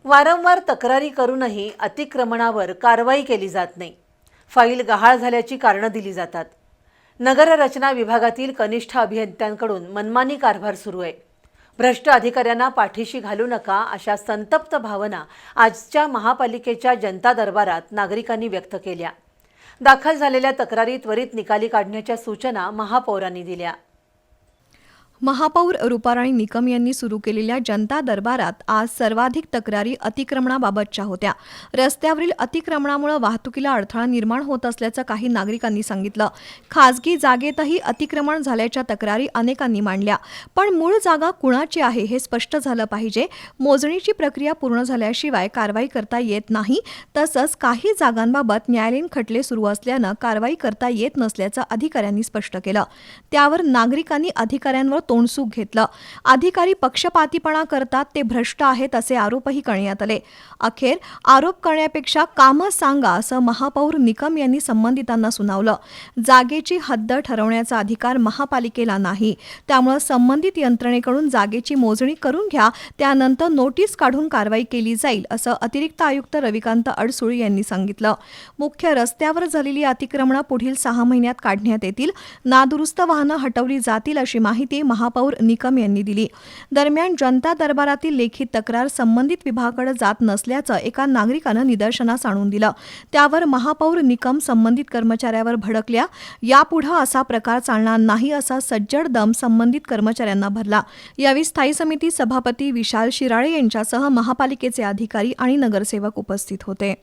वारंवार तक्रारी करूनही अतिक्रमणावर कारवाई केली जात नाही. फाईल गहाळ झाल्याची कारणं दिली जातात. नगररचना विभागातील कनिष्ठ अभियंत्यांकडून मनमानी कारभार सुरू आहे. भ्रष्ट अधिकाऱ्यांना पाठीशी घालू नका अशा संतप्त भावना आजच्या महापालिकेच्या जनता दरबारात नागरिकांनी व्यक्त केल्या. दाखल झालेल्या तक्रारी त्वरित निकाली काढण्याच्या सूचना महापौरांनी दिल्या. महापौर रूपाराणी निकम यांनी सुरू केलेल्या जनता दरबारात आज सर्वाधिक तक्रारी अतिक्रमणाबाबतच्या होत्या. रस्त्यावरील अतिक्रमणामुळे वाहतुकीला अडथळा निर्माण होत असल्याचं काही नागरिकांनी सांगितलं. खासगी जागेतही अतिक्रमण झाल्याच्या तक्रारी अनेकांनी मांडल्या. पण मूळ जागा कुणाची आहे हे स्पष्ट झालं पाहिजे. मोजणीची प्रक्रिया पूर्ण झाल्याशिवाय कारवाई करता येत नाही. तसंच काही जागांबाबत न्यायालयीन खटले सुरू असल्यानं कारवाई करता येत नसल्याचं अधिकाऱ्यांनी स्पष्ट केलं. त्यावर नागरिकांनी अधिकाऱ्यांवर तोंडसूक घेतलं. अधिकारी पक्षपातीपणा करतात, ते भ्रष्ट आहेत असे आरोपही करण्यात आले. अखेर आरोप करण्यापेक्षा कामं सांगा असं महापौर निकम यांनी संबंधितांना सुनावलं. जागेची हद्द ठरवण्याचा अधिकार महापालिकेला नाही. त्यामुळे संबंधित यंत्रणेकडून जागेची मोजणी करून घ्या, त्यानंतर नोटीस काढून कारवाई केली जाईल असं अतिरिक्त आयुक्त रविकांत अडसूळ यांनी सांगितलं. मुख्य रस्त्यावर झालेली अतिक्रमणं पुढील 6 महिन्यात काढण्यात येतील. नादुरुस्त वाहनं हटवली जातील अशी माहिती महापौर निकम यांनी दिली. दरम्यान जनता दरबारातील लेखी तक्रार संबंधित विभागाकडे जात नसल्याचं एका नागरिकानं निदर्शनास आणून दिलं. त्यावर महापौर निकम संबंधित कर्मचाऱ्यावर भडकल्या. यापुढे असा प्रकार चालणार नाही असा सज्जड दम संबंधित कर्मचाऱ्यांना भरला. यावेळी स्थायी समिती सभापती विशाल शिराळे यांच्यासह महापालिकेचे अधिकारी आणि नगरसेवक उपस्थित होते.